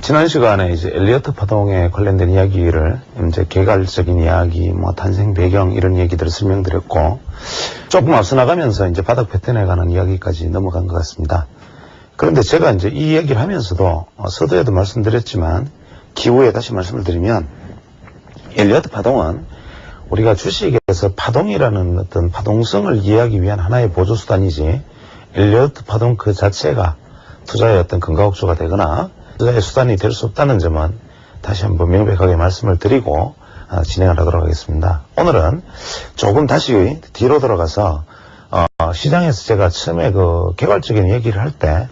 지난 시간에 이제 엘리어트 파동에 관련된 이야기를 이제 개괄적인 이야기, 뭐 탄생 배경 이런 얘기들을 설명드렸고, 조금 앞서 나가면서 이제 바닥 패턴에 관한 이야기까지 넘어간 것 같습니다. 그런데 제가 이제 이 얘기를 하면서도 서두에도 말씀드렸지만 기후에 다시 말씀을 드리면, 엘리어트 파동은 우리가 주식에서 파동이라는 어떤 파동성을 이해하기 위한 하나의 보조수단이지, 엘리어트 파동 그 자체가 투자의 어떤 근거옥조가 되거나 투자의 수단이 될 수 없다는 점은 다시 한번 명백하게 말씀을 드리고 진행을 하도록 하겠습니다. 오늘은 조금 다시 뒤로 돌아가서 시장에서 제가 처음에 그 개괄적인 얘기를 할 때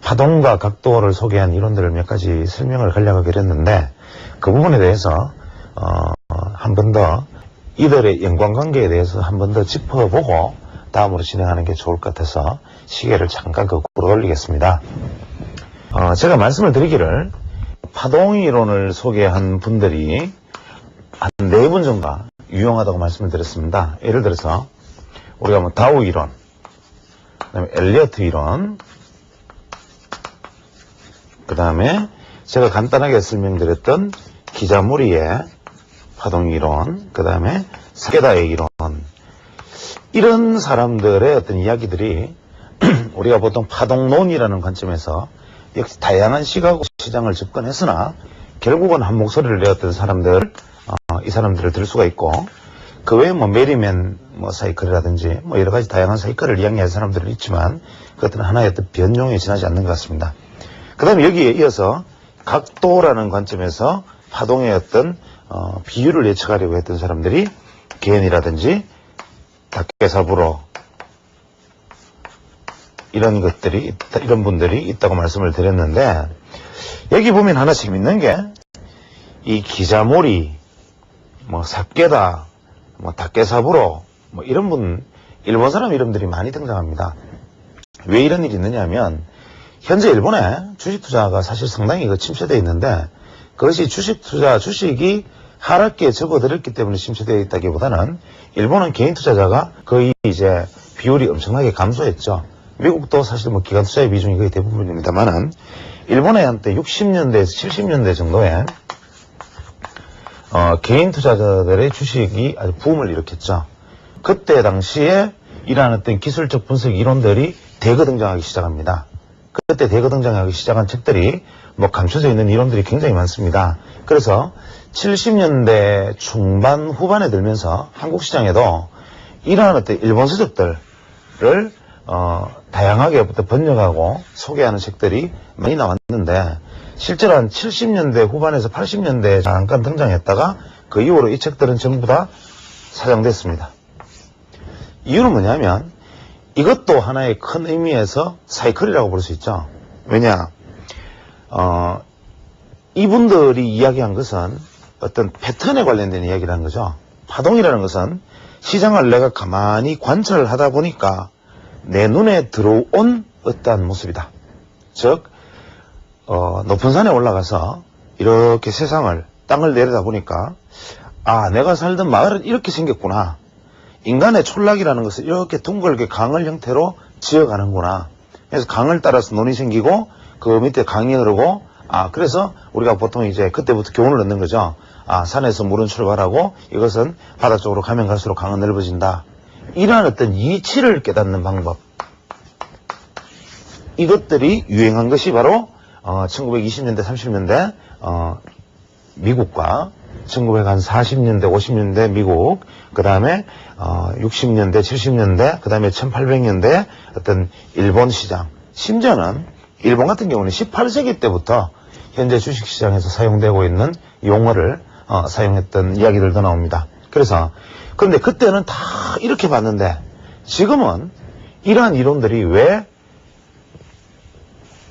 파동과 각도를 소개한 이론들을 몇 가지 설명을 간략하게 했는데, 그 부분에 대해서 한 번 더 이들의 연관관계에 대해서 한 번 더 짚어보고 다음으로 진행하는 게 좋을 것 같아서 시계를 잠깐 거꾸로 돌리겠습니다. 제가 말씀을 드리기를 파동이론을 소개한 분들이 한 4분 정도 유용하다고 말씀을 드렸습니다. 예를 들어서 우리가 뭐 다우 이론, 그 다음에 엘리어트 이론, 그 다음에 제가 간단하게 설명드렸던 기자무리의 파동 이론, 그 다음에 사케다의 이론, 이런 사람들의 어떤 이야기들이 우리가 보통 파동론이라는 관점에서 역시 다양한 시각으로 시장을 접근했으나 결국은 한 목소리를 내었던 사람들, 이 사람들을 들 수가 있고, 그 외에 뭐 메리맨 사이클이라든지 뭐 여러 가지 다양한 사이클을 이야기하는 사람들은 있지만 그것들은 하나의 어떤 변종에 지나지 않는 것 같습니다. 그 다음에 여기에 이어서 각도라는 관점에서 파동의 어떤 비율을 예측하려고 했던 사람들이 개인이라든지 다케사부로 이런 것들이 이런 분들이 있다고 말씀을 드렸는데, 여기 보면 하나 재밌는 게 이 기자모리, 뭐 사케다, 뭐 다케사부로 뭐 이런 분, 일본 사람 이름들이 많이 등장합니다. 왜 이런 일이 있느냐 하면 현재 일본에 주식 투자가 사실 상당히 침체되어 있는데, 그것이 주식이 하락기에 접어들었기 때문에 침체되어 있다기보다는 일본은 개인 투자자가 거의 이제 비율이 엄청나게 감소했죠. 미국도 사실 뭐 기관 투자의 비중이 거의 대부분입니다만은, 일본의 한때 60년대에서 70년대 정도에 개인 투자자들의 주식이 아주 붐을 일으켰죠. 그때 당시에 이러한 어떤 기술적 분석 이론들이 대거 등장하기 시작합니다. 그때 대거 등장하기 시작한 책들이 뭐 감춰져 있는 이론들이 굉장히 많습니다. 그래서 70년대 중반 후반에 들면서 한국 시장에도 이러한 어떤 일본 서적들을 다양하게 번역하고 소개하는 책들이 많이 나왔는데, 실제로 한 70년대 후반에서 80년대에 잠깐 등장했다가 그 이후로 이 책들은 전부 다 사장됐습니다. 이유는 뭐냐면 이것도 하나의 큰 의미에서 사이클이라고 볼 수 있죠. 왜냐, 이분들이 이야기한 것은 어떤 패턴에 관련된 이야기라는 거죠. 파동이라는 것은 시장을 내가 가만히 관찰을 하다 보니까 내 눈에 들어온 어떠한 모습이다. 즉, 높은 산에 올라가서 이렇게 세상을, 땅을 내려다 보니까, 내가 살던 마을은 이렇게 생겼구나. 인간의 촌락이라는 것은 이렇게 둥글게 강을 형태로 지어가는구나. 그래서 강을 따라서 논이 생기고 그 밑에 강이 흐르고, 그래서 우리가 보통 이제 그때부터 교훈을 얻는 거죠. 산에서 물은 출발하고 이것은 바다 쪽으로 가면 갈수록 강은 넓어진다. 이러한 어떤 이치를 깨닫는 방법, 이것들이 유행한 것이 바로 1920년대 30년대 미국과 1940년대 50년대 미국, 그 다음에 60년대 70년대, 그 다음에 1800년대 어떤 일본 시장, 심지어는 일본 같은 경우는 18세기 때부터 현재 주식시장에서 사용되고 있는 용어를 사용했던 이야기들도 나옵니다. 그런데 그때는 다 이렇게 봤는데, 지금은 이러한 이론들이 왜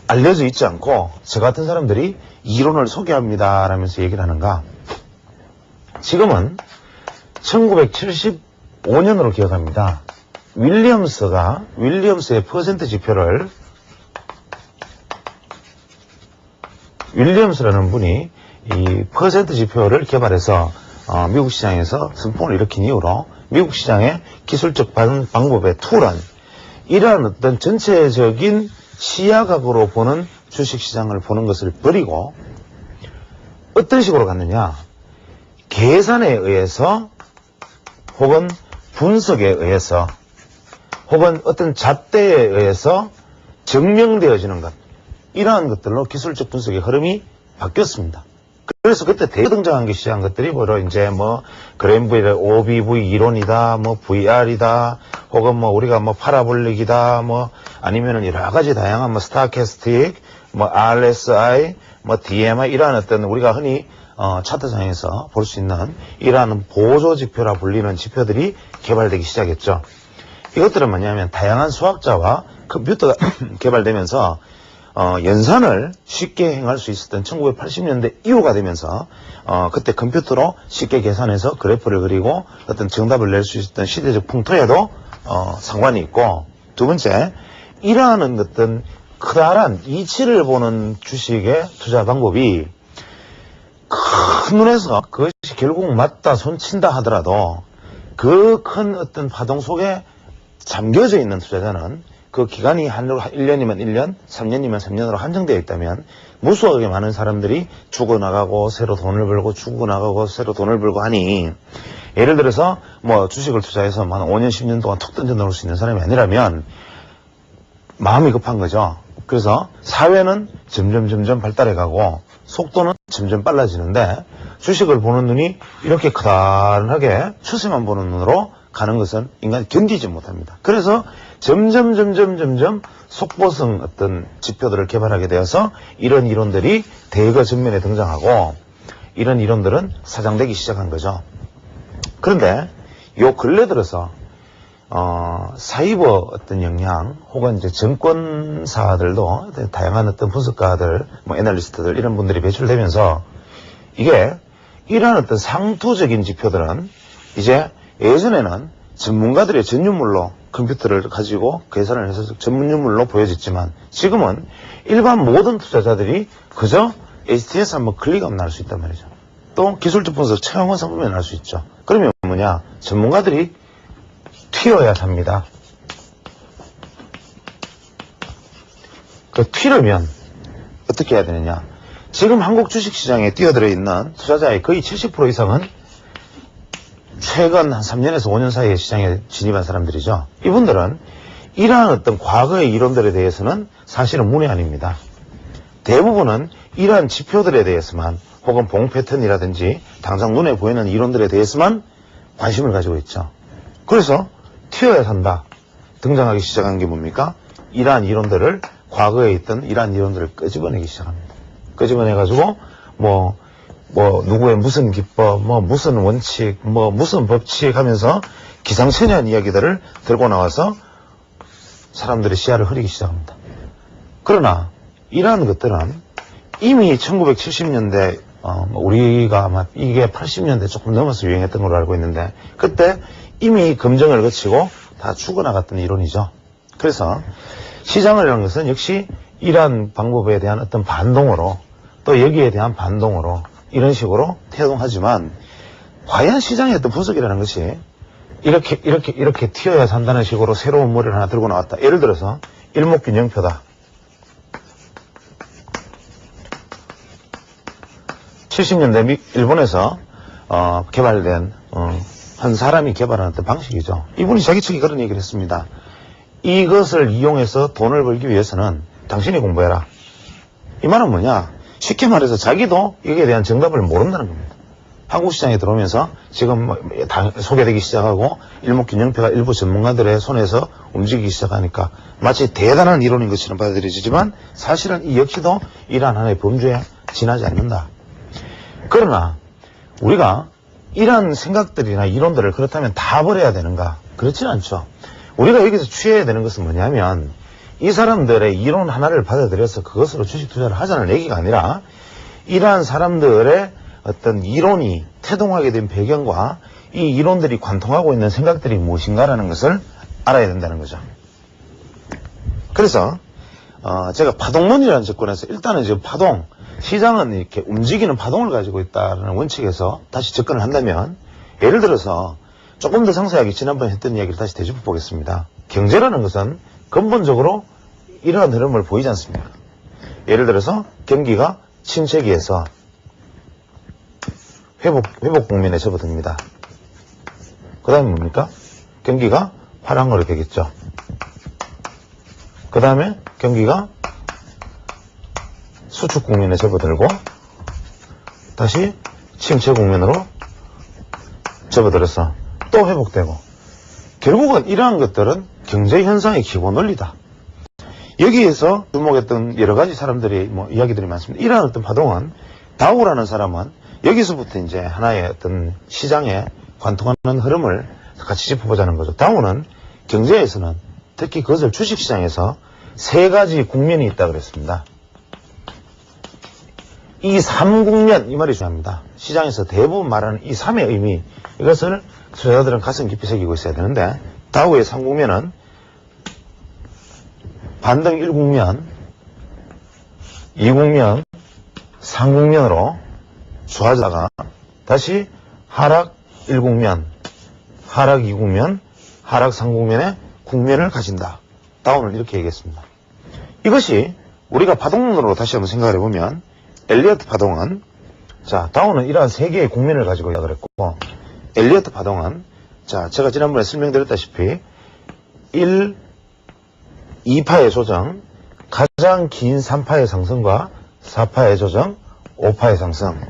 알려져 있지 않고 저 같은 사람들이 이론을 소개합니다 라면서 얘기를 하는가? 지금은 1975년으로 기억합니다. 윌리엄스의 퍼센트 지표를, 윌리엄스라는 분이 이 퍼센트 지표를 개발해서 미국 시장에서 선풍을 일으킨 이후로 미국 시장의 기술적 방법의 툴은 이러한 어떤 전체적인 시야각으로 보는 주식시장을 보는 것을 버리고 어떤 식으로 갔느냐? 계산에 의해서 혹은 분석에 의해서 혹은 어떤 잣대에 의해서 증명되어지는 것, 이러한 것들로 기술적 분석의 흐름이 바뀌었습니다. 그래서 그때 대등장하기 시작한 것들이 뭐로 이제 뭐 그랜브의 OBV 이론이다, 뭐 VR이다, 혹은 뭐 우리가 뭐 파라볼릭이다, 뭐 아니면은 여러 가지 다양한 뭐 스타캐스틱, 뭐 RSI, 뭐 DMI 이러한 어떤 우리가 흔히 차트상에서 볼 수 있는 이러한 보조 지표라 불리는 지표들이 개발되기 시작했죠. 이것들은 뭐냐면 다양한 수학자와 컴퓨터가 개발되면서 연산을 쉽게 행할 수 있었던 1980년대 이후가 되면서 그때 컴퓨터로 쉽게 계산해서 그래프를 그리고 어떤 정답을 낼 수 있었던 시대적 풍토에도 상관이 있고, 두 번째, 이러한 어떤 커다란 이치를 보는 주식의 투자 방법이 큰 눈에서 그것이 결국 맞다 손친다 하더라도 그 큰 어떤 파동 속에 잠겨져 있는 투자자는 그 기간이 1년이면 1년, 3년이면 3년으로 한정되어 있다면 무수하게 많은 사람들이 죽어나가고 새로 돈을 벌고 죽어나가고 새로 돈을 벌고 하니, 예를 들어서 뭐 주식을 투자해서 한 5년, 10년 동안 툭 던져 넣을 수 있는 사람이 아니라면 마음이 급한 거죠. 그래서 사회는 점점 발달해가고 속도는 점점 빨라지는데 주식을 보는 눈이 이렇게 커다랗게 추세만 보는 눈으로 가는 것은 인간이 견디지 못합니다. 그래서 점점 속보성 어떤 지표들을 개발하게 되어서 이런 이론들이 대거 전면에 등장하고 이런 이론들은 사장되기 시작한 거죠. 그런데 요 근래 들어서 사이버 어떤 영향 혹은 이제 증권사들도 다양한 어떤 분석가들, 뭐 애널리스트들 이런 분들이 배출되면서 이게 이러한 어떤 상투적인 지표들은 이제 예전에는 전문가들의 전유물로 컴퓨터를 가지고 계산을 해서 전문유물로 보여졌지만 지금은 일반 모든 투자자들이 그저 HTS 한번 클릭하면 알 수 있단 말이죠. 또 기술적 분석 최강원 상품에 알 수 있죠. 그러면 뭐냐? 전문가들이 튀어야 삽니다. 그 튀려면 어떻게 해야 되느냐? 지금 한국 주식시장에 뛰어들어 있는 투자자의 거의 70% 이상은 최근 한 3년에서 5년 사이에 시장에 진입한 사람들이죠. 이분들은 이러한 어떤 과거의 이론들에 대해서는 사실은 문외한입니다. 대부분은 이러한 지표들에 대해서만 혹은 봉 패턴이라든지 당장 눈에 보이는 이론들에 대해서만 관심을 가지고 있죠. 그래서 튀어야 산다 등장하기 시작한 게 뭡니까? 이러한 이론들을, 과거에 있던 이러한 이론들을 끄집어내기 시작합니다. 끄집어내가지고 뭐 누구의 무슨 기법, 뭐 무슨 원칙, 뭐 무슨 법칙 하면서 기상천외한 이야기들을 들고 나와서 사람들의 시야를 흐리기 시작합니다. 그러나 이러한 것들은 이미 1970년대 우리가 아마 이게 80년대 조금 넘어서 유행했던 걸로 알고 있는데 그때 이미 검증을 거치고 다 죽어나갔던 이론이죠. 그래서 시장을 하는 것은 역시 이러한 방법에 대한 어떤 반동으로 또 여기에 대한 반동으로 이런 식으로 태동하지만 과연 시장의 어떤 분석이라는 것이 이렇게 튀어야 산다는 식으로 새로운 머리를 하나 들고 나왔다. 예를 들어서 일목균형표다. 70년대 일본에서 개발된 한 사람이 개발한 어떤 방식이죠. 이분이 자기 측에 그런 얘기를 했습니다. 이것을 이용해서 돈을 벌기 위해서는 당신이 공부해라. 이 말은 뭐냐? 쉽게 말해서 자기도 여기에 대한 정답을 모른다는 겁니다. 한국 시장에 들어오면서 지금 소개되기 시작하고 일목균형표가 일부 전문가들의 손에서 움직이기 시작하니까 마치 대단한 이론인 것처럼 받아들여지지만 사실은 이 역시도 이러한 하나의 범주에 지나지 않는다. 그러나 우리가 이러한 생각들이나 이론들을 그렇다면 다 버려야 되는가? 그렇지는 않죠. 우리가 여기서 취해야 되는 것은 뭐냐면 이 사람들의 이론 하나를 받아들여서 그것으로 주식 투자를 하자는 얘기가 아니라 이러한 사람들의 어떤 이론이 태동하게 된 배경과 이 이론들이 관통하고 있는 생각들이 무엇인가라는 것을 알아야 된다는 거죠. 그래서 제가 파동론이라는 접근에서 일단은 지금 파동, 시장은 이렇게 움직이는 파동을 가지고 있다는 원칙에서 다시 접근을 한다면 예를 들어서 조금 더 상세하게 지난번에 했던 이야기를 다시 되짚어 보겠습니다. 경제라는 것은 근본적으로 이러한 흐름을 보이지 않습니까? 예를 들어서 경기가 침체기에서 회복 국면에 접어듭니다. 그 다음에 뭡니까? 경기가 화랑으로 되겠죠. 그 다음에 경기가 수축 국면에 접어들고 다시 침체 국면으로 접어들어서 또 회복되고, 결국은 이러한 것들은 경제 현상의 기본 원리다. 여기에서 주목했던 여러 가지 사람들이 이야기들이 많습니다. 이러한 어떤 파동은, 다우라는 사람은 여기서부터 이제 하나의 어떤 시장에 관통하는 흐름을 같이 짚어보자는 거죠. 다우는 경제에서는, 특히 그것을 주식시장에서 세 가지 국면이 있다 그랬습니다. 이 3국면, 이 말이 중요합니다. 시장에서 대부분 말하는 이 3의 의미, 이것을 투자자들은 가슴 깊이 새기고 있어야 되는데, 다우의 3국면은 반등 1국면, 2국면, 3국면으로 좋아지다가 다시 하락 1국면, 하락 2국면, 하락 3국면의 국면을 가진다. 다우는 이렇게 얘기했습니다. 이것이 우리가 파동론으로 다시 한번 생각을 해보면, 엘리어트 파동은, 자, 다우는 이러한 세 개의 국면을 가지고 있다고 그랬고, 엘리어트 파동은, 자, 제가 지난번에 설명드렸다시피 1, 2파의 조정, 가장 긴 3파의 상승과 4파의 조정, 5파의 상승.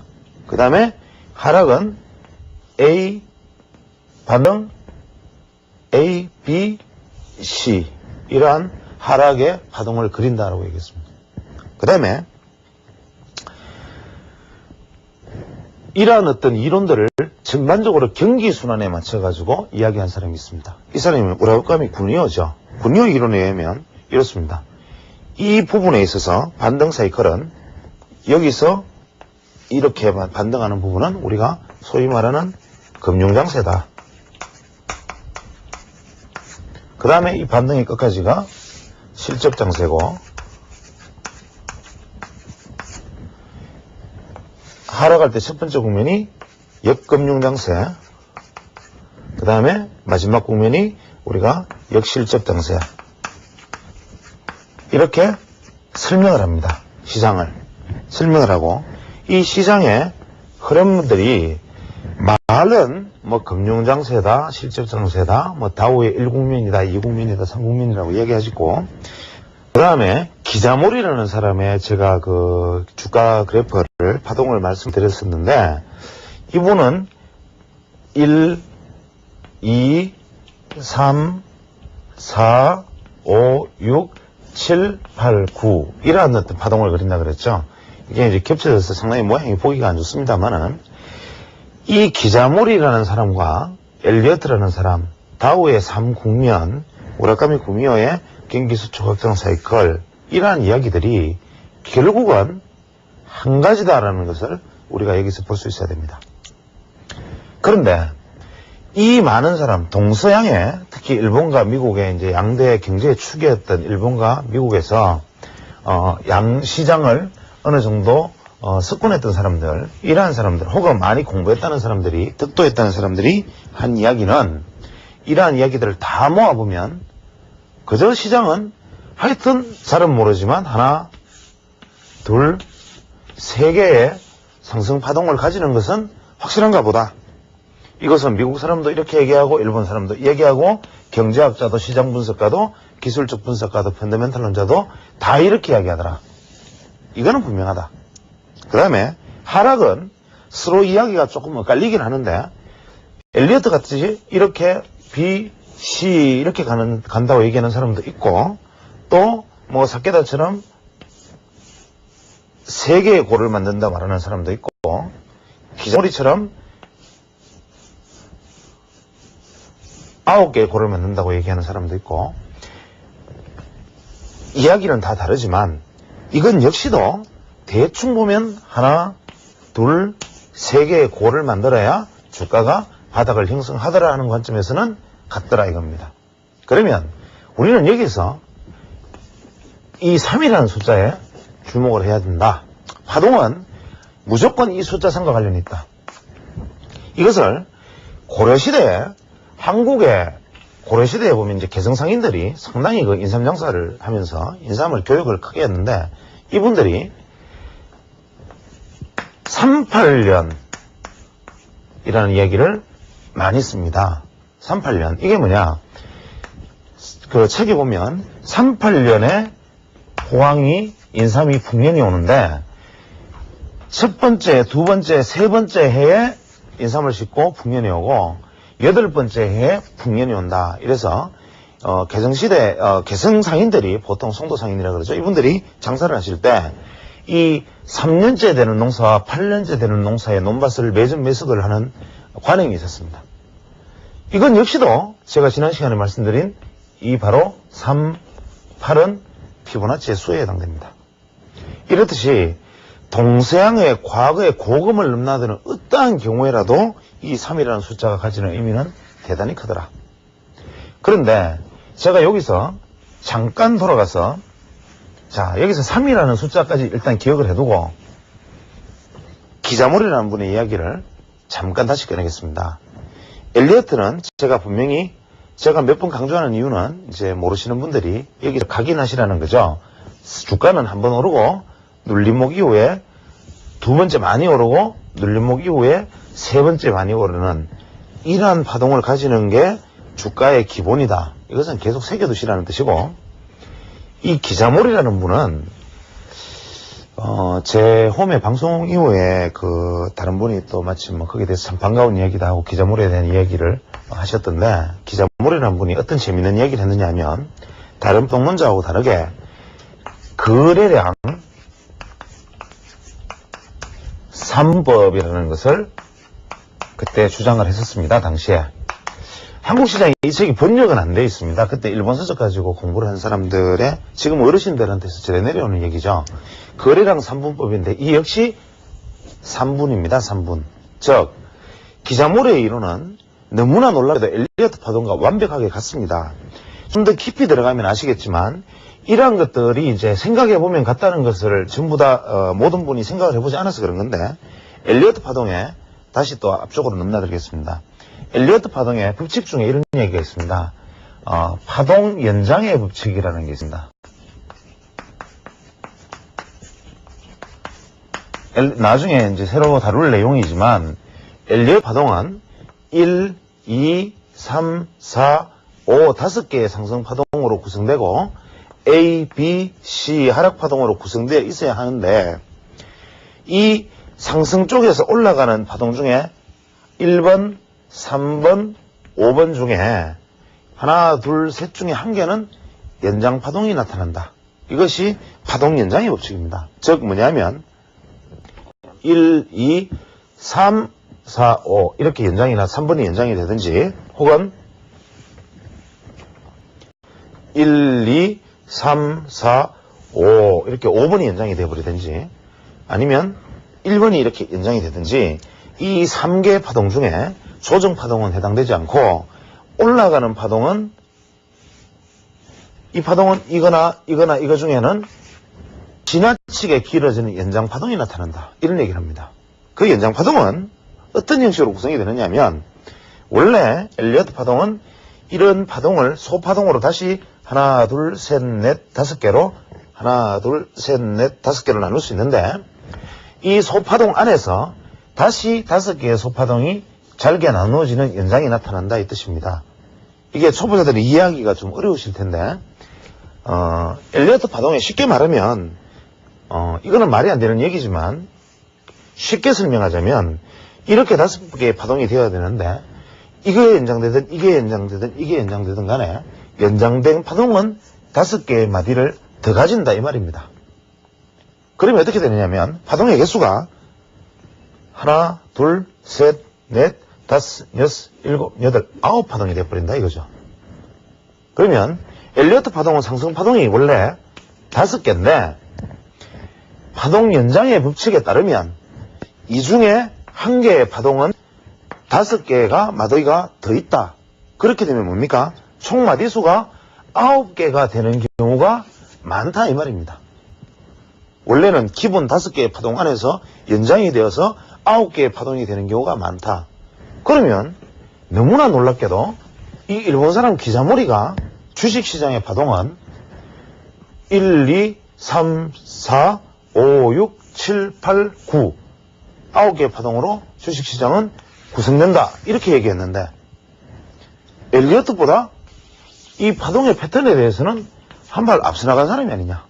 그 다음에 하락은 A, 반등 A, B, C, 이러한 하락의 파동을 그린다라고 얘기했습니다. 그 다음에 이러한 어떤 이론들을 전반적으로 경기순환에 맞춰가지고 이야기한 사람이 있습니다. 이 사람이 우라카미 구니오죠. 구니오 이론에 의하면 이렇습니다. 이 부분에 있어서 반등 사이클은 여기서 이렇게 반등하는 부분은 우리가 소위 말하는 금융장세다. 그 다음에 이 반등의 끝까지가 실적장세고, 하락할 때 첫 번째 국면이 역금융장세, 그 다음에 마지막 국면이 우리가 역실적장세. 이렇게 설명을 합니다. 시장을 설명을 하고, 이 시장의 흐름들이 말은 금융장세다, 실적장세다, 다우의 1국면이다, 2국면이다, 3국면이라고 얘기하시고, 그 다음에 기자몰이라는 사람의 제가 그 주가 그래프를 파동을 말씀드렸었는데, 이분은 1, 2, 3, 4, 5, 6, 7, 8, 9 이러한 어떤 파동을 그린다 그랬죠. 이게 이제 겹쳐져서 상당히 모양이 보기가 안 좋습니다만은, 이 기자몰이라는 사람과 엘리어트라는 사람, 다우의 3국면, 우라카미 구미오의 경기수축 확장 사이클, 이러한 이야기들이 결국은 한 가지다라는 것을 우리가 여기서 볼 수 있어야 됩니다. 그런데 이 많은 사람, 동서양에, 특히 일본과 미국의 이제 양대 경제 축이었던 일본과 미국에서 양 시장을 어느 정도 석권했던 사람들, 이러한 사람들, 혹은 많이 공부했다는 사람들이, 득도했다는 사람들이 한 이야기는, 이러한 이야기들을 다 모아보면 그저 시장은 하여튼 잘은 모르지만 하나, 둘, 세 개의 상승 파동을 가지는 것은 확실한가 보다. 이것은 미국 사람도 이렇게 얘기하고, 일본 사람도 얘기하고, 경제학자도, 시장 분석가도, 기술적 분석가도, 펀더멘탈론자도 다 이렇게 이야기하더라. 이거는 분명하다. 그 다음에 하락은 서로 이야기가 조금 엇갈리긴 하는데, 엘리어트 같이 이렇게 B, C 이렇게 간다고 얘기하는 사람도 있고, 또 사케다처럼 세 개의 골을 만든다 말하는 사람도 있고, 기자몰이처럼 9개의 골을 만든다고 얘기하는 사람도 있고, 이야기는 다 다르지만 이건 역시도 대충 보면 하나, 둘, 세 개의 골을 만들어야 주가가 바닥을 형성하더라 하는 관점에서는 같더라 이겁니다. 그러면 우리는 여기서 이 3이라는 숫자에 주목을 해야 된다. 파동은 무조건 이 숫자 3과 관련이 있다. 이것을 고려시대에, 한국의 고려시대에 보면 이제 개성상인들이 상당히 그 인삼장사를 하면서 인삼을 교육을 크게 했는데, 이분들이 38년 38년이라는 이야기를 많이 씁니다. 38년. 이게 뭐냐? 그 책에 보면 38년에 호황이 인삼이 풍년이 오는데 첫 번째, 두 번째, 세 번째 해에 인삼을 심고 풍년이 오고 여덟 번째 해에 풍년이 온다. 이래서 개성시대 개성상인들이 보통 송도상인이라 그러죠. 이분들이 장사를 하실 때 이 3년째 되는 농사와 8년째 되는 농사의 논밭을 매점 매석을 하는 관행이 있었습니다. 이건 역시도 제가 지난 시간에 말씀드린 이 바로 3, 8은 피보나치의 수에 해당됩니다. 이렇듯이 동서양의 과거의 고금을 넘나드는 어떠한 경우에라도 이 3이라는 숫자가 가지는 의미는 대단히 크더라. 그런데 제가 여기서 잠깐 돌아가서 자, 여기서 3이라는 숫자까지 일단 기억을 해두고 기자몰이라는 분의 이야기를 잠깐 다시 꺼내겠습니다. 엘리어트는 제가 분명히 제가 몇 번 강조하는 이유는 이제 모르시는 분들이 여기서 각인하시라는 거죠. 주가는 한 번 오르고 눌림목 이후에 두 번째 많이 오르고 눌림목 이후에 세 번째 많이 오르는 이러한 파동을 가지는 게 주가의 기본이다. 이것은 계속 새겨두시라는 뜻이고 이 기자몰이라는 분은 제 홈의 방송 이후에 그 다른 분이 또 마침 거기에 대해서 참 반가운 이야기도 하고 기자몰이에 대한 이야기를 하셨던데 기자몰이라는 분이 어떤 재밌는 이야기를 했느냐 하면 다른 동문자하고 다르게 거래량 3법이라는 것을 그때 주장을 했었습니다. 당시에. 한국 시장에 이 책이 번역은 안 돼 있습니다. 그때 일본 서적 가지고 공부를 한 사람들의 지금 어르신들한테서 전해 내려오는 얘기죠. 거래량 3분법인데 이 역시 3분입니다. 3분. 즉 기자몰이의 이론은 너무나 놀랍게도 엘리어트 파동과 완벽하게 같습니다. 좀 더 깊이 들어가면 아시겠지만 이러한 것들이 이제 생각해보면 같다는 것을 전부 다 모든 분이 생각을 해보지 않아서 그런 건데 엘리어트 파동에 다시 또 앞쪽으로 넘나들겠습니다. 엘리어트 파동의 법칙 중에 이런 얘기가 있습니다. 파동 연장의 법칙이라는 게 있습니다. 나중에 이제 새로 다룰 내용이지만 엘리어트 파동은 1, 2, 3, 4, 5 다섯 개의 상승 파동으로 구성되고 A, B, C 하락 파동으로 구성되어 있어야 하는데 이 상승 쪽에서 올라가는 파동 중에 1번, 3번, 5번 중에 하나, 둘, 셋 중에 한 개는 연장 파동이 나타난다. 이것이 파동 연장의 법칙입니다. 즉 뭐냐면 1, 2, 3, 4, 5 이렇게 연장이나 3번이 연장이 되든지 혹은 1, 2, 3, 4, 5 이렇게 5번이 연장이 되어버리든지 아니면 1번이 이렇게 연장이 되든지 이 3개의 파동 중에 조정 파동은 해당되지 않고 올라가는 파동은 이 파동은 이거 중에는 지나치게 길어지는 연장 파동이 나타난다. 이런 얘기를 합니다. 그 연장 파동은 어떤 형식으로 구성이 되느냐 하면 원래 엘리어트 파동은 이런 파동을 소파동으로 다시 하나, 둘, 셋, 넷, 다섯 개로 하나, 둘, 셋, 넷, 다섯 개로 나눌 수 있는데 이 소파동 안에서 다시 다섯 개의 소파동이 잘게 나누어지는 연장이 나타난다 이 뜻입니다. 이게 초보자들이 이해하기가 좀 어려우실 텐데 엘리어트 파동에 쉽게 말하면 이거는 말이 안 되는 얘기지만 쉽게 설명하자면 이렇게 다섯 개의 파동이 되어야 되는데 이게 연장되든 이게 연장되든 이게 연장되든 간에 연장된 파동은 다섯 개의 마디를 더 가진다 이 말입니다. 그러면 어떻게 되느냐면 파동의 개수가 하나, 둘, 셋, 넷, 다섯, 여섯, 일곱, 여덟, 아홉 파동이 되어버린다 이거죠. 그러면 엘리어트 파동은 상승 파동이 원래 다섯 개인데 파동 연장의 법칙에 따르면 이 중에 한 개의 파동은 다섯 개가 마디가 더 있다. 그렇게 되면 뭡니까? 총 마디수가 9개가 되는 경우가 많다 이 말입니다. 원래는 기본 5개의 파동 안에서 연장이 되어서 9개의 파동이 되는 경우가 많다. 그러면 너무나 놀랍게도 이 일본 사람 기자몰이가 주식시장의 파동은 1, 2, 3, 4, 5, 6, 7, 8, 9 9개의 파동으로 주식시장은 구성된다 이렇게 얘기했는데 엘리어트보다 이 파동의 패턴에 대해서는 한 발 앞서 나간 사람이 아니냐.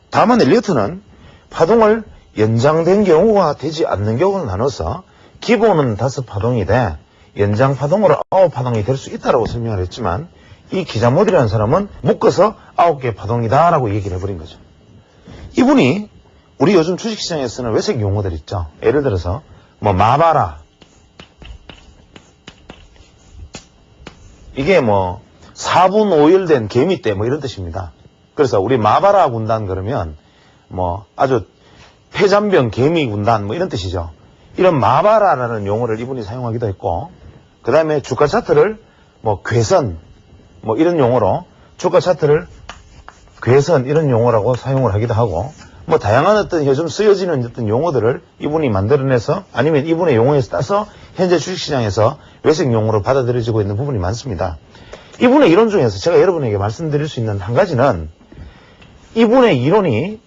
다만 엘리어트는 파동을 연장된 경우가 되지 않는 경우를 나눠서 기본은 5파동이 돼 연장 파동으로 9파동이 될 수 있다라고 설명을 했지만 이 기자모델이라는 사람은 묶어서 9개의 파동이다 라고 얘기를 해버린 거죠. 이분이 우리 요즘 주식시장에 쓰는 외색 용어들 있죠. 예를 들어서 뭐 마바라 이게 뭐 4분 5일 된 개미떼 뭐 이런 뜻입니다. 그래서 우리 마바라 군단 그러면 뭐 아주 폐잔병 개미 군단 뭐 이런 뜻이죠. 이런 마바라라는 용어를 이분이 사용하기도 했고 그 다음에 주가 차트를 뭐 괴선 뭐 이런 용어로 주가 차트를 괴선 이런 용어라고 사용을 하기도 하고 뭐 다양한 어떤 요즘 쓰여지는 어떤 용어들을 이분이 만들어내서 아니면 이분의 용어에서 따서 현재 주식시장에서 외색 용어로 받아들여지고 있는 부분이 많습니다. 이분의 이론 중에서 제가 여러분에게 말씀드릴 수 있는 한 가지는 이분의 이론이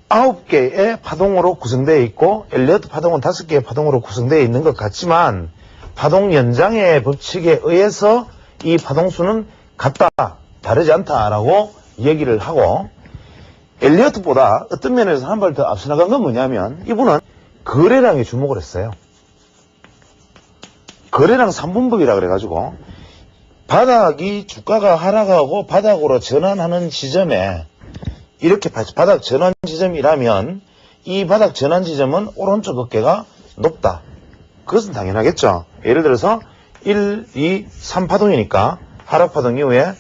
9개의 파동으로 구성되어 있고 엘리어트 파동은 5개의 파동으로 구성되어 있는 것 같지만 파동 연장의 법칙에 의해서 이 파동수는 같다, 다르지 않다라고 얘기를 하고 엘리어트보다 어떤 면에서 한 발 더 앞서 나간 건 뭐냐면 이분은 거래량에 주목을 했어요. 거래량 3분법이라 그래가지고 바닥이 주가가 하락하고 바닥으로 전환하는 지점에 이렇게 바닥 전환 지점이라면 이 바닥 전환 지점은 오른쪽 어깨가 높다. 그것은 당연하겠죠. 예를 들어서 1, 2, 3파동이니까 하락파동 이후에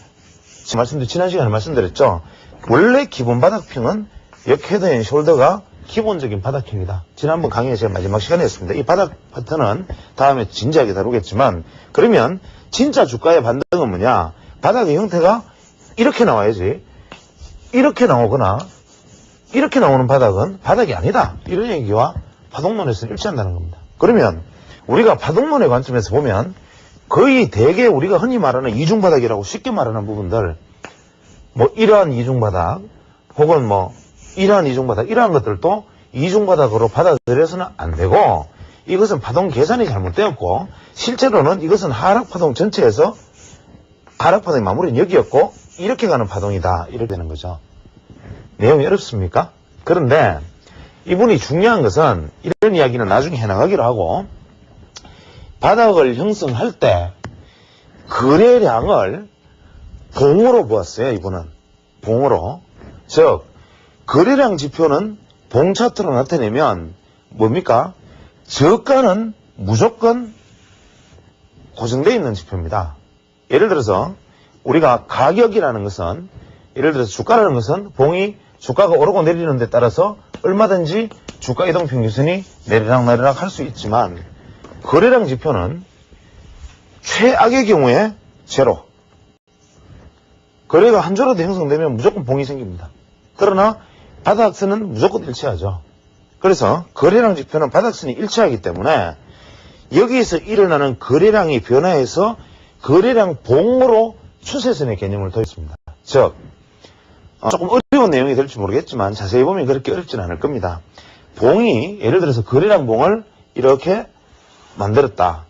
지난 시간에 말씀드렸죠. 원래 기본 바닥평은 역 헤드 앤 숄더가 기본적인 바닥형이다. 지난번 강의에 제가 마지막 시간에 했습니다. 이 바닥 패턴은 다음에 진지하게 다루겠지만 그러면 진짜 주가의 반등은 뭐냐? 바닥의 형태가 이렇게 나와야지 이렇게 나오거나 이렇게 나오는 바닥은 바닥이 아니다. 이런 얘기와 파동론에서는 일치한다는 겁니다. 그러면 우리가 파동론의 관점에서 보면 거의 대개 우리가 흔히 말하는 이중바닥이라고 쉽게 말하는 부분들 뭐 이러한 이중바닥 혹은 뭐 이러한 이중바닥 이러한 것들도 이중바닥으로 받아들여서는 안 되고 이것은 파동 계산이 잘못되었고 실제로는 이것은 하락파동 전체에서 하락파동의 마무리는 여기였고 이렇게 가는 파동이다. 이렇게 되는 거죠. 내용이 어렵습니까? 그런데 이분이 중요한 것은 이런 이야기는 나중에 해나가기로 하고 바닥을 형성할 때 거래량을 봉으로 보았어요. 이분은 봉으로. 즉 거래량 지표는 봉 차트로 나타내면 뭡니까? 저가는 무조건 고정되어 있는 지표입니다. 예를 들어서 우리가 가격이라는 것은 예를 들어서 주가라는 것은 봉이 주가가 오르고 내리는 데 따라서 얼마든지 주가 이동 평균선이 내리락 할 수 있지만 거래량 지표는 최악의 경우에 제로. 거래가 한 조라도 형성되면 무조건 봉이 생깁니다. 그러나 바닥선은 무조건 일치하죠. 그래서 거래량 지표는 바닥선이 일치하기 때문에 여기에서 일어나는 거래량이 변화해서 거래량 봉으로 추세선의 개념을 도입했습니다. 즉 조금 어려운 내용이 될지 모르겠지만 자세히 보면 그렇게 어렵지는 않을 겁니다. 봉이 예를 들어서 거래량 봉을 이렇게 만들었다.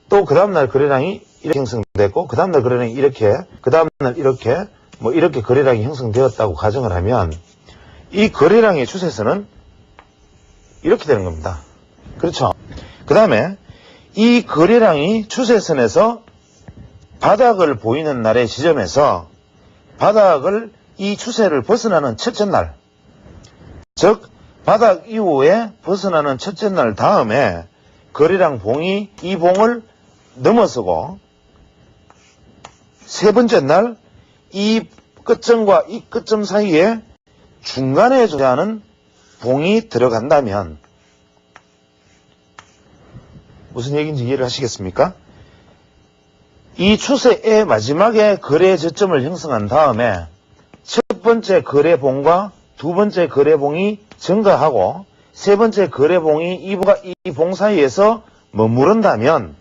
또 그 다음날 거래량이 이렇게 형성됐고 그 다음날 거래량이 이렇게 그 다음날 이렇게 뭐 이렇게 거래량이 형성되었다고 가정을 하면 이 거래량의 추세선은 이렇게 되는 겁니다. 그렇죠? 그 다음에 이 거래량이 추세선에서 바닥을 보이는 날의 지점에서 바닥을 이 추세를 벗어나는 첫째 날, 즉 바닥 이후에 벗어나는 첫째 날 다음에 거래량 봉이 이 봉을 넘어서고 세 번째 날 이 끝점과 이 끝점 사이에 중간에 존재하는 봉이 들어간다면 무슨 얘기인지 이해를 하시겠습니까? 이 추세의 마지막에 거래 저점을 형성한 다음에 첫 번째 거래봉과 두 번째 거래봉이 증가하고 세 번째 거래봉이 이 봉 사이에서 머무른다면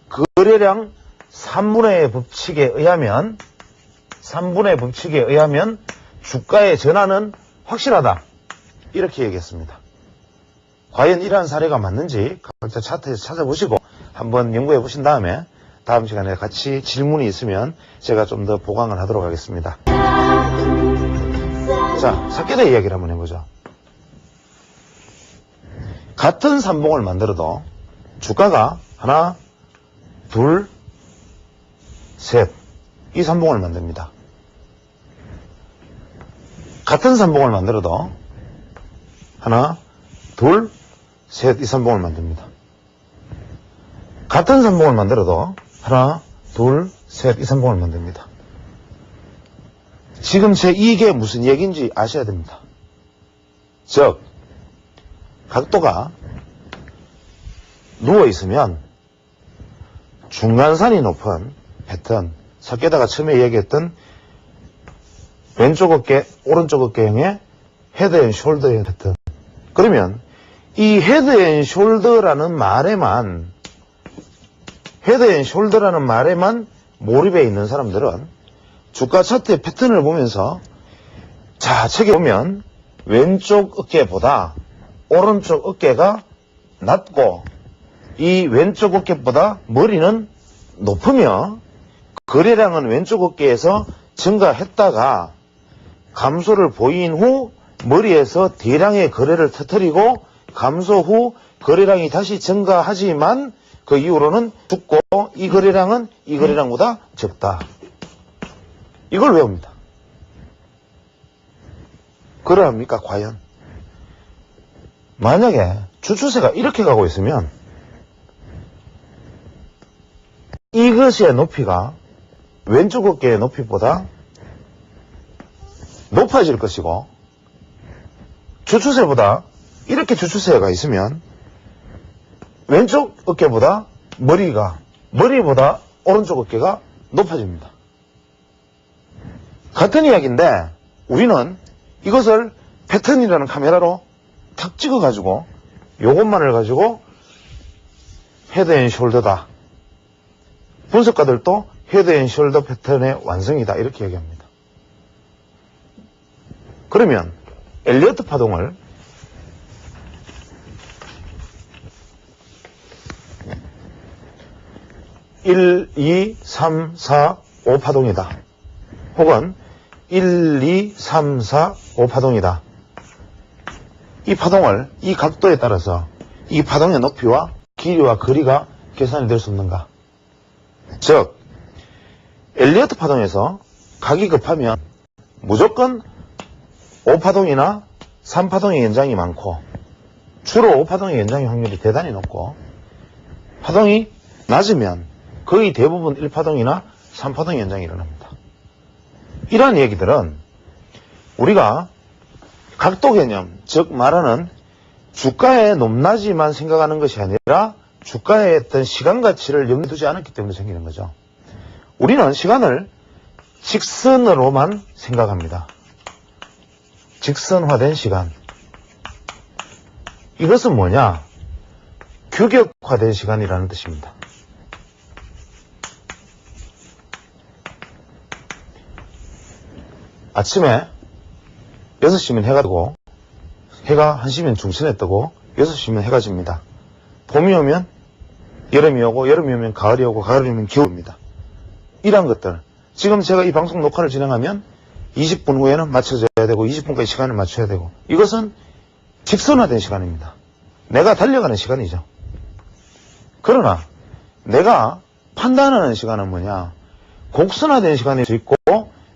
거래량 3분의 법칙에 의하면 주가의 전환은 확실하다. 이렇게 얘기했습니다. 과연 이러한 사례가 맞는지 각자 차트에서 찾아보시고 한번 연구해 보신 다음에 다음 시간에 같이 질문이 있으면 제가 좀 더 보강을 하도록 하겠습니다. 자, 삭개대 이야기를 한번 해보죠. 같은 삼봉을 만들어도 주가가 하나, 둘, 셋, 이 삼봉을 만듭니다. 같은 삼봉을 만들어도 하나, 둘, 셋, 이 삼봉을 만듭니다. 같은 삼봉을 만들어도 하나, 둘, 셋, 이 삼봉을 만듭니다. 지금 이게 무슨 얘기인지 아셔야 됩니다. 즉, 각도가 누워있으면 중간선이 높은 패턴, 삭개다가 처음에 얘기했던 왼쪽 어깨, 오른쪽 어깨형의 헤드 앤 숄더형 패턴. 그러면 이 헤드 앤 숄더라는 말에만 몰입해 있는 사람들은 주가 차트의 패턴을 보면서 자, 책에 보면 왼쪽 어깨보다 오른쪽 어깨가 낮고 이 왼쪽 어깨보다 머리는 높으며 거래량은 왼쪽 어깨에서 증가했다가 감소를 보인 후 머리에서 대량의 거래를 터뜨리고 감소 후 거래량이 다시 증가하지만 그 이후로는 죽고 이 거래량은 이 거래량보다 적다. 이걸 외웁니다. 그러합니까 과연? 만약에 주추세가 이렇게 가고 있으면 이것의 높이가 왼쪽 어깨의 높이보다 높아질 것이고 주추세보다 이렇게 주추세가 있으면 왼쪽 어깨보다 머리보다 오른쪽 어깨가 높아집니다. 같은 이야기인데 우리는 이것을 패턴이라는 카메라로 탁 찍어가지고 요것만을 가지고 헤드 앤 숄더다. 분석가들도 헤드 앤 숄더 패턴의 완성이다. 이렇게 얘기합니다. 그러면 엘리어트 파동을 (1, 2, 3, 4, 5) 파동이다. 혹은 1, 2, 3, 4, 5 파동이다. 이 파동을 이 각도에 따라서 이 파동의 높이와 길이와 거리가 계산이 될 수 없는가? 즉 엘리어트 파동에서 각이 급하면 무조건 5파동이나 3파동의 연장이 많고 주로 5파동의 연장의 확률이 대단히 높고 파동이 낮으면 거의 대부분 1파동이나 3파동의 연장이 일어납니다. 이러한 얘기들은 우리가 각도 개념, 즉 말하는 주가의 높낮이만 생각하는 것이 아니라 주가의 어떤 시간 가치를 염두에 두지 않았기 때문에 생기는 거죠. 우리는 시간을 직선으로만 생각합니다. 직선화된 시간. 이것은 뭐냐? 규격화된 시간이라는 뜻입니다. 아침에 6시면 해가 뜨고 해가 1시면 중천에 뜨고 6시면 해가 집니다. 봄이 오면 여름이 오고 여름이 오면 가을이 오고 가을이 오면 겨울입니다. 이러한 것들 지금 제가 이 방송 녹화를 진행하면 20분 후에는 맞춰져야 되고 20분까지 시간을 맞춰야 되고 이것은 직선화된 시간입니다. 내가 달려가는 시간이죠. 그러나 내가 판단하는 시간은 뭐냐? 곡선화된 시간일 수 있고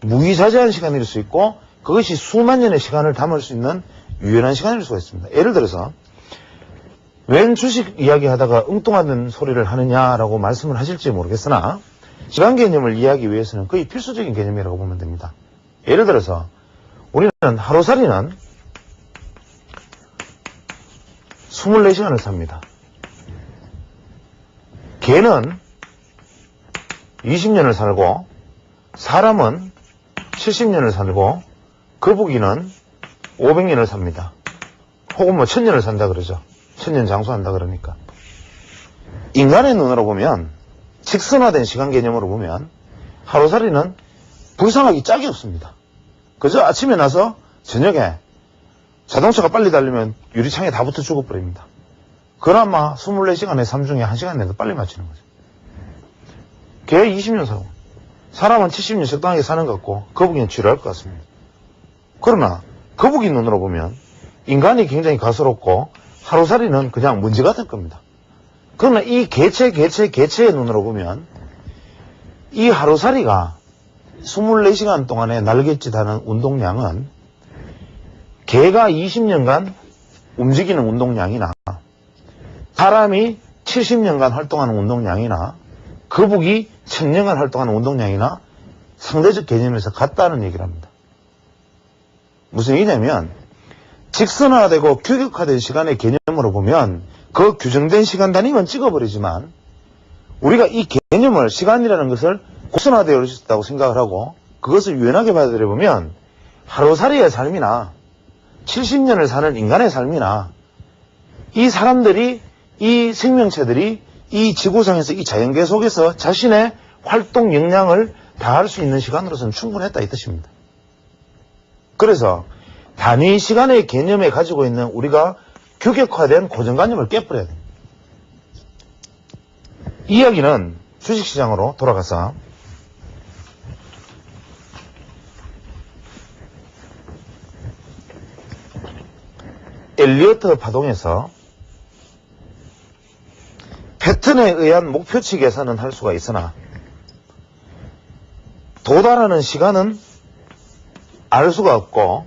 무의자재한 시간일 수 있고 그것이 수만 년의 시간을 담을 수 있는 유연한 시간일 수가 있습니다. 예를 들어서 웬 주식 이야기하다가 엉뚱한 소리를 하느냐라고 말씀을 하실지 모르겠으나 시간 개념을 이해하기 위해서는 거의 필수적인 개념이라고 보면 됩니다. 예를 들어서 우리는 하루살이는 24시간을 삽니다. 개는 20년을 살고 사람은 70년을 살고 거북이는 500년을 삽니다. 혹은 뭐 1000년을 산다 그러죠. 1000년 장수한다 그러니까. 인간의 눈으로 보면 직선화된 시간 개념으로 보면 하루살이는 불쌍하기 짝이 없습니다. 그저 아침에 나서 저녁에 자동차가 빨리 달리면 유리창에 다 붙어 죽어버립니다. 그나마 24시간에 3 중에 1시간 내도 빨리 맞추는 거죠. 개 20년 사고. 사람은 70년 적당하게 사는 것 같고 거북이는 지루할 것 같습니다. 그러나 거북이 눈으로 보면 인간이 굉장히 가소롭고 하루살이는 그냥 먼지 같을 겁니다. 그러나 이 개체의 눈으로 보면 이 하루살이가 24시간 동안에 날갯짓하는 운동량은 개가 20년간 움직이는 운동량이나 사람이 70년간 활동하는 운동량이나 거북이 1000년간 활동하는 운동량이나 상대적 개념에서 같다는 얘기를 합니다. 무슨 얘기냐면 직선화되고 규격화된 시간의 개념으로 보면 그 규정된 시간 단위만 찍어버리지만 우리가 이 개념을 시간이라는 것을 곡선화되어 있다고 생각을 하고 그것을 유연하게 받아들여보면 하루살이의 삶이나 70년을 사는 인간의 삶이나 이 사람들이 이 생명체들이 이 지구상에서 이 자연계 속에서 자신의 활동 역량을 다할 수 있는 시간으로서는 충분했다 이 뜻입니다. 그래서 단위 시간의 개념에 가지고 있는 우리가 규격화된 고정관념을 깨버려야 됩니다. 이야기는 주식시장으로 돌아가서 엘리어트 파동에서 패턴에 의한 목표치 계산은 할 수가 있으나 도달하는 시간은 알 수가 없고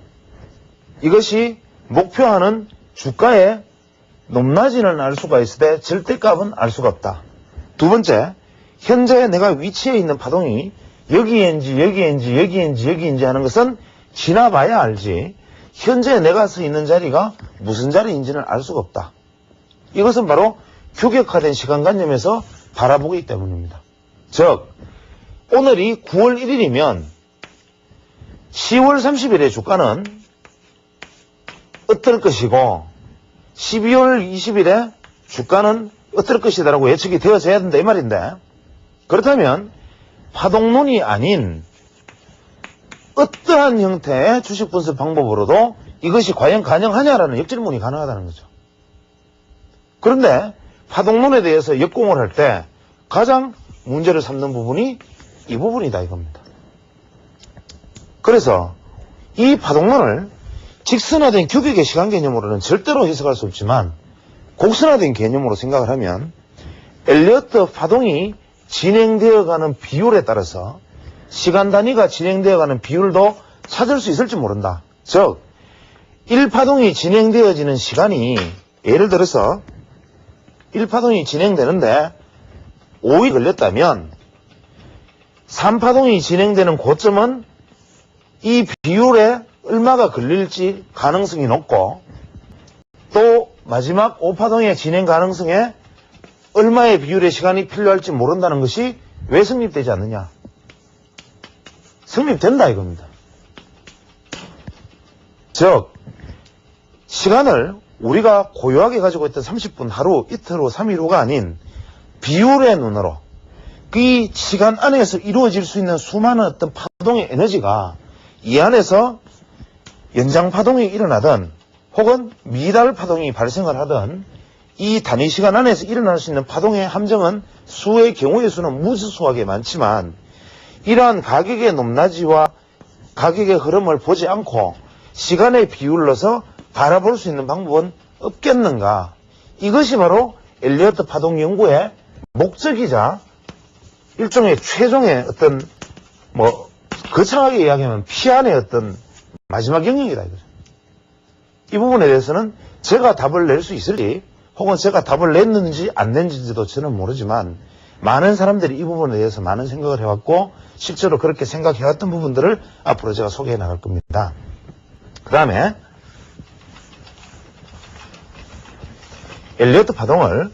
이것이 목표하는 주가의 높낮이는 알 수가 있을 때 절대값은 알 수가 없다. 두 번째, 현재 내가 위치해 있는 파동이 여기인지 하는 것은 지나봐야 알지 현재 내가 서 있는 자리가 무슨 자리인지는 알 수가 없다. 이것은 바로 규격화된 시간관념에서 바라보기 때문입니다. 즉 오늘이 9월 1일이면 10월 30일의 주가는 어떨 것이고 12월 20일에 주가는 어떨 것이다라고 예측이 되어져야 된다 이 말인데 그렇다면 파동론이 아닌 어떠한 형태의 주식 분석 방법으로도 이것이 과연 가능하냐라는 역질문이 가능하다는 거죠. 그런데 파동론에 대해서 역공을 할 때 가장 문제를 삼는 부분이 이 부분이다 이겁니다. 그래서 이 파동론을 직선화된 규격의 시간 개념으로는 절대로 해석할 수 없지만 곡선화된 개념으로 생각을 하면 엘리어트 파동이 진행되어가는 비율에 따라서 시간 단위가 진행되어가는 비율도 찾을 수 있을지 모른다. 즉 1파동이 진행되어지는 시간이 예를 들어서 1파동이 진행되는데 5일 걸렸다면 3파동이 진행되는 고점은 이 비율에 얼마가 걸릴지 가능성이 높고 또 마지막 5파동의 진행 가능성에 얼마의 비율의 시간이 필요할지 모른다는 것이 왜 성립되지 않느냐? 성립된다 이겁니다. 즉 시간을 우리가 고요하게 가지고 있던 30분 하루, 이틀 후, 3일 후가 아닌 비율의 눈으로 이 시간 안에서 이루어질 수 있는 수많은 어떤 파동의 에너지가 이 안에서 연장 파동이 일어나든 혹은 미달 파동이 발생을 하든 이 단위 시간 안에서 일어날 수 있는 파동의 함정은 수의 경우의 수는 무수하게 많지만 이러한 가격의 높낮이와 가격의 흐름을 보지 않고 시간의 비율로서 바라볼 수 있는 방법은 없겠는가? 이것이 바로 엘리어트 파동 연구의 목적이자 일종의 최종의 어떤 거창하게 이야기하면 피안의 어떤 마지막 영역이다 이거죠. 이 부분에 대해서는 제가 답을 낼 수 있을지 혹은 제가 답을 냈는지 안 냈는지도 저는 모르지만 많은 사람들이 이 부분에 대해서 많은 생각을 해왔고 실제로 그렇게 생각해왔던 부분들을 앞으로 제가 소개해 나갈 겁니다. 그 다음에 엘리어트 파동을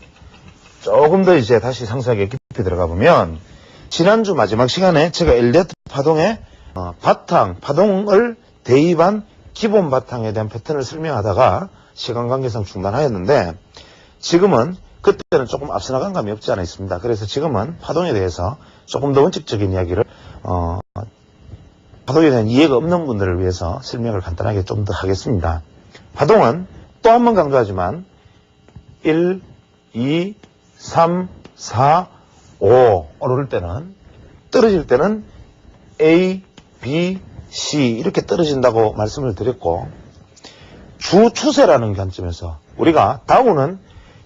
조금 더 이제 다시 상세하게 깊이 들어가 보면 지난주 마지막 시간에 제가 엘리어트 파동의 파동을 대입한 기본 바탕에 대한 패턴을 설명하다가 시간 관계상 중단하였는데 지금은 그때는 조금 앞서 나간 감이 없지 않아 있습니다. 그래서 지금은 파동에 대해서 조금 더 원칙적인 이야기를 파동에 대한 이해가 없는 분들을 위해서 설명을 간단하게 좀 더 하겠습니다. 파동은 또 한 번 강조하지만 1, 2, 3, 4, 5 오를 때는 떨어질 때는 A, B, C 이렇게 떨어진다고 말씀을 드렸고 주 추세라는 관점에서 우리가 다우는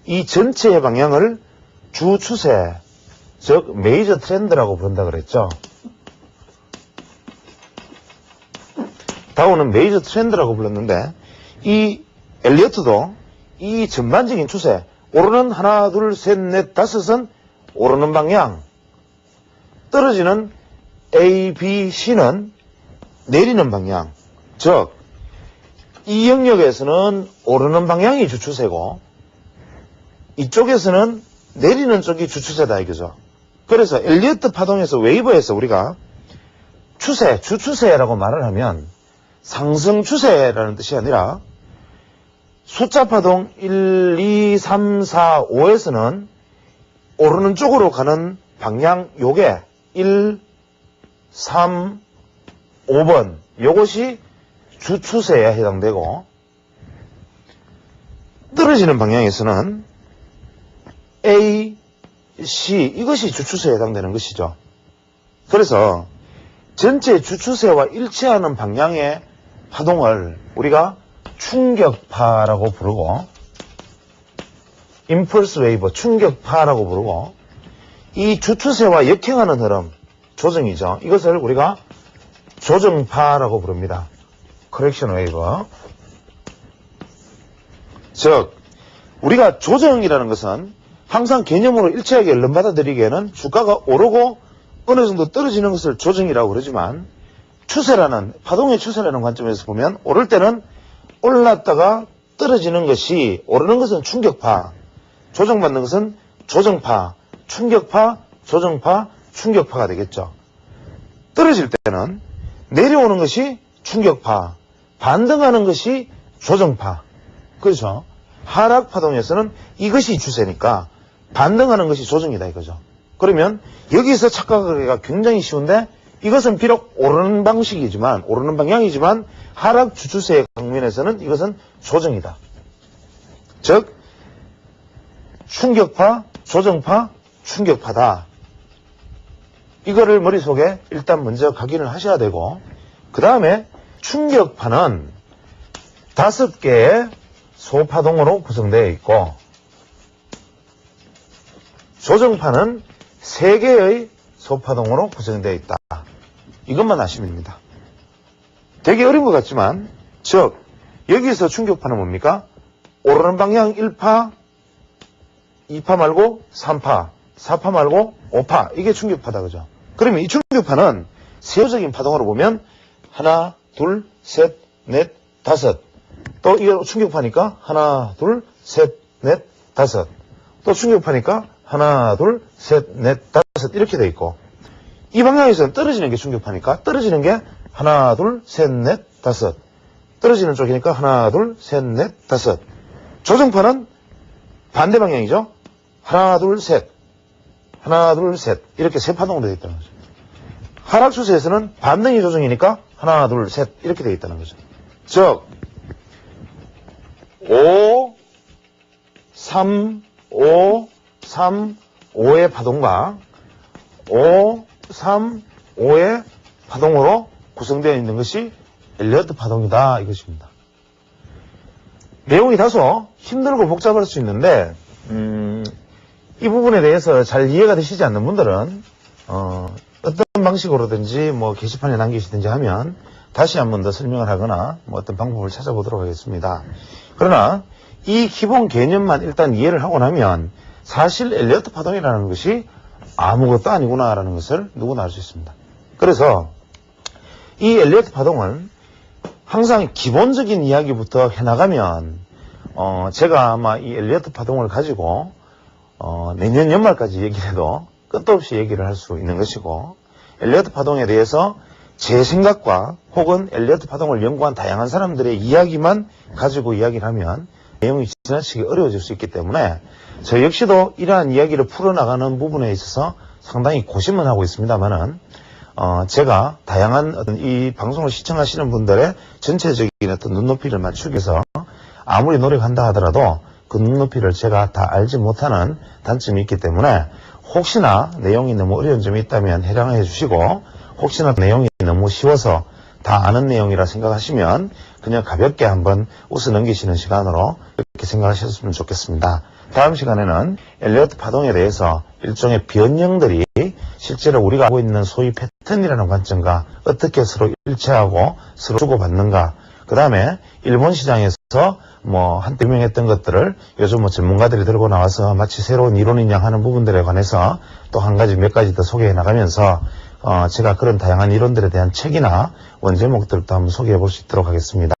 이 전체의 방향을 주 추세 즉 메이저 트렌드라고 부른다 그랬죠. 다우는 메이저 트렌드라고 불렀는데 이 엘리어트도 이 전반적인 추세 오르는 하나 둘 셋 넷 다섯은 오르는 방향 떨어지는 A, B, C는 내리는 방향 즉 이 영역에서는 오르는 방향이 주추세고 이쪽에서는 내리는 쪽이 주추세다 이거죠. 그래서 엘리어트 파동에서 웨이브에서 우리가 추세, 주추세라고 말을 하면 상승 추세라는 뜻이 아니라 숫자 파동 1, 2, 3, 4, 5에서는 오르는 쪽으로 가는 방향 요게 1, 3, 5번 요것이 주추세에 해당되고 떨어지는 방향에서는 A, C 이것이 주추세에 해당되는 것이죠. 그래서 전체 주추세와 일치하는 방향의 파동을 우리가 충격파라고 부르고 임펄스 웨이브 충격파라고 부르고 이 주추세와 역행하는 흐름 조정이죠. 이것을 우리가 조정파라고 부릅니다. 커렉션 웨이브 즉 우리가 조정이라는 것은 항상 개념으로 일체하게 받아들이기에는 주가가 오르고 어느 정도 떨어지는 것을 조정이라고 그러지만 추세라는 파동의 추세라는 관점에서 보면 오를 때는 올랐다가 떨어지는 것이 오르는 것은 충격파 조정받는 것은 조정파 충격파 조정파 충격파가 되겠죠. 떨어질 때는 내려오는 것이 충격파 반등하는 것이 조정파 그렇죠. 하락 파동에서는 이것이 추세니까 반등하는 것이 조정이다 이거죠. 그러면 여기서 착각하기가 굉장히 쉬운데 이것은 비록 오르는 방식이지만 오르는 방향이지만 하락 주추세의 강면에서는 이것은 조정이다. 즉 충격파, 조정파, 충격파다. 이거를 머릿속에 일단 먼저 각인을 하셔야 되고 그 다음에 충격파는 5개의 소파동으로 구성되어 있고 조정파는 3개의 소파동으로 구성되어 있다. 이것만 아시면 됩니다. 되게 어려운 것 같지만 즉 여기서 충격파는 뭡니까? 오르는 방향 1파 2파 말고 3파 4파 말고 5파 이게 충격파다 그죠? 그러면 이 충격파는 세부적인 파동으로 보면 하나 둘 셋 넷 다섯 또 이게 충격파니까 하나 둘 셋 넷 다섯 또 충격파니까 하나 둘 셋 넷 다섯 이렇게 돼 있고 이 방향에서는 떨어지는 게 충격파니까 떨어지는 게 하나 둘 셋 넷 다섯 떨어지는 쪽이니까 하나 둘 셋 넷 다섯 조정파는 반대 방향이죠. 하나 둘 셋 하나 둘 셋 이렇게 세 파동으로 되어 있다는 거죠. 하락 추세에서는 반등이 조정이니까 하나 둘 셋 이렇게 되어 있다는 거죠. 즉 5 3 5 3 5의 파동과 5 3 5의 파동으로 구성되어 있는 것이 엘리어트 파동이다 이것입니다. 내용이 다소 힘들고 복잡할 수 있는데 이 부분에 대해서 잘 이해가 되시지 않는 분들은 어떤 방식으로든지 뭐 게시판에 남기시든지 하면 다시 한 번 더 설명을 하거나 뭐 어떤 방법을 찾아보도록 하겠습니다. 그러나 이 기본 개념만 일단 이해를 하고 나면 사실 엘리어트 파동이라는 것이 아무것도 아니구나라는 것을 누구나 알 수 있습니다. 그래서 이 엘리어트 파동은 항상 기본적인 이야기부터 해나가면 제가 아마 이 엘리어트 파동을 가지고 내년 연말까지 얘기를 해도 끝도 없이 얘기를 할 수 있는 것이고 엘리어트 파동에 대해서 제 생각과 혹은 엘리어트 파동을 연구한 다양한 사람들의 이야기만 가지고 이야기를 하면 내용이 지나치게 어려워질 수 있기 때문에 저 역시도 이러한 이야기를 풀어나가는 부분에 있어서 상당히 고심은 하고 있습니다만은 제가 다양한 어떤 이 방송을 시청하시는 분들의 전체적인 어떤 눈높이를 맞추기 위해서 아무리 노력한다 하더라도 그 눈높이를 제가 다 알지 못하는 단점이 있기 때문에 혹시나 내용이 너무 어려운 점이 있다면 해량해 주시고, 혹시나 내용이 너무 쉬워서 다 아는 내용이라 생각하시면 그냥 가볍게 한번 웃어 넘기시는 시간으로 이렇게 생각하셨으면 좋겠습니다. 다음 시간에는 엘리어트 파동에 대해서 일종의 변형들이 실제로 우리가 알고 있는 소위 패턴이라는 관점과 어떻게 서로 일치하고 서로 주고받는가, 그 다음에 일본 시장에서 한때 유명했던 것들을 요즘 전문가들이 들고 나와서 마치 새로운 이론인 양 하는 부분들에 관해서 또 한 가지 몇 가지 더 소개해 나가면서 제가 그런 다양한 이론들에 대한 책이나 원제목들도 한번 소개해 볼 수 있도록 하겠습니다.